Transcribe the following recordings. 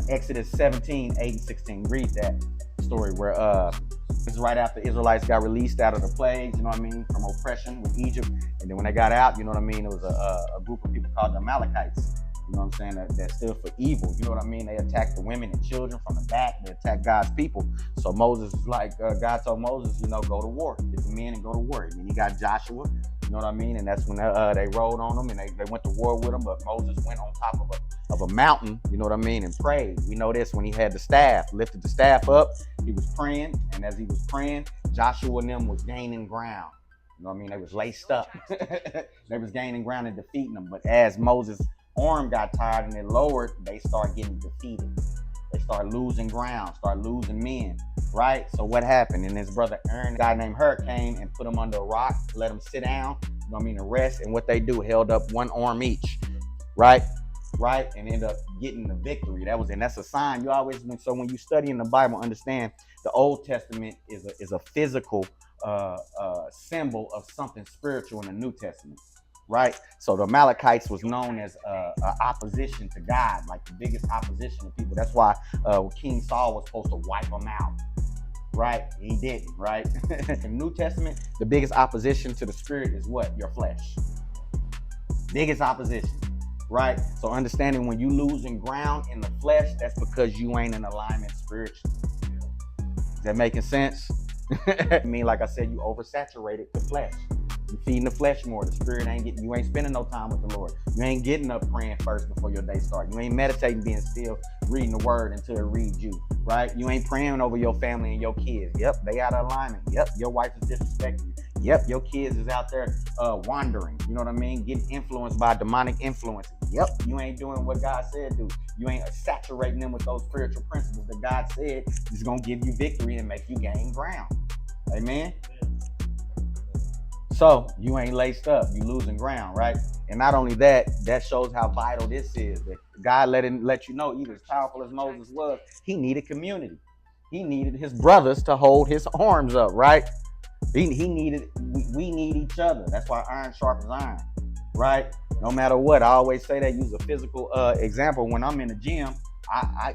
Exodus 17, 8 and 16. Read that story where this is right after Israelites got released out of the plagues, you know what I mean, from oppression with Egypt. And then when they got out, you know what I mean, it was a group of people called the Amalekites. You know what I'm saying? That stood for evil. You know what I mean? They attacked the women and children from the back. They attacked God's people. So Moses is like, God told Moses, go to war. Get the men and go to war. And then he got Joshua. You know what I mean? And that's when they rode on them and they went to war with them. But Moses went on top of a mountain, you know what I mean, and prayed. We know this when he had the staff, lifted the staff up. He was praying. And as he was praying, Joshua and them was gaining ground. You know what I mean? They was laced up. They was gaining ground and defeating them. But as Moses' arm got tired and it lowered, they start getting defeated. They start losing ground, start losing men, right? So what happened? And his brother Aaron, a guy named Hur, came and put him under a rock, let him sit down, you know what I mean, and rest. And what they do, held up one arm each, right? And end up getting the victory. That's a sign. You always, so when you study in the Bible, understand the Old Testament is a physical symbol of something spiritual in the New Testament. Right, so the Amalekites was known as opposition to God, like the biggest opposition to people. That's why King Saul was supposed to wipe them out. Right, he didn't. Right, in the New Testament, the biggest opposition to the spirit is what? Your flesh. Biggest opposition. Right, so understanding when you losing ground in the flesh, that's because you ain't in alignment spiritually. Is that making sense? I mean, like I said, you oversaturated the flesh. You feeding the flesh more. The spirit you ain't spending no time with the Lord. You ain't getting up praying first before your day starts. You ain't meditating, being still, reading the word until it reads you, right? You ain't praying over your family and your kids. Yep, they out of alignment. Yep, your wife is disrespecting you. Yep, your kids is out there wandering. You know what I mean? Getting influenced by demonic influences. Yep, you ain't doing what God said do. You ain't saturating them with those spiritual principles that God said is going to give you victory and make you gain ground. Amen? So you ain't laced up, you losing ground, right? And not only that, that shows how vital this is. That God let you know, even as powerful as Moses was, he needed community. He needed his brothers to hold his arms up, right? We need each other. That's why iron sharpens iron, right? No matter what, I always say that, use a physical example. When I'm in the gym, I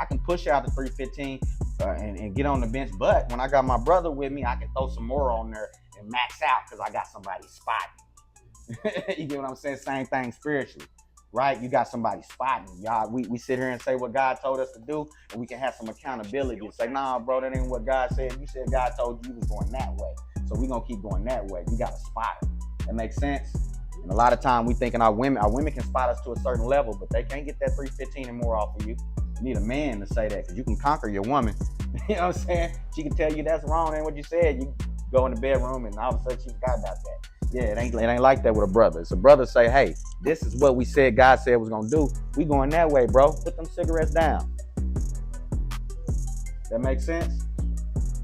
can push out the 315 and get on the bench. But when I got my brother with me, I can throw some more on there and max out because I got somebody spotting. You get what I'm saying? Same thing spiritually, right? You got somebody spotting. Y'all, we sit here and say what God told us to do, and we can have some accountability and say, nah, bro, that ain't what God said. You said God told you was going that way. So we're going to keep going that way. You got to spot it. That makes sense? And a lot of time we thinking our women can spot us to a certain level, but they can't get that 315 and more off of you. You need a man to say that, because you can conquer your woman. You know what I'm saying? She can tell you that's wrong, ain't what you said. You go in the bedroom and all of a sudden she forgot about that. Yeah, it ain't like that with a brother. It's a brother say, hey, this is what we said God said was gonna do. We going that way, bro. Put them cigarettes down. That makes sense?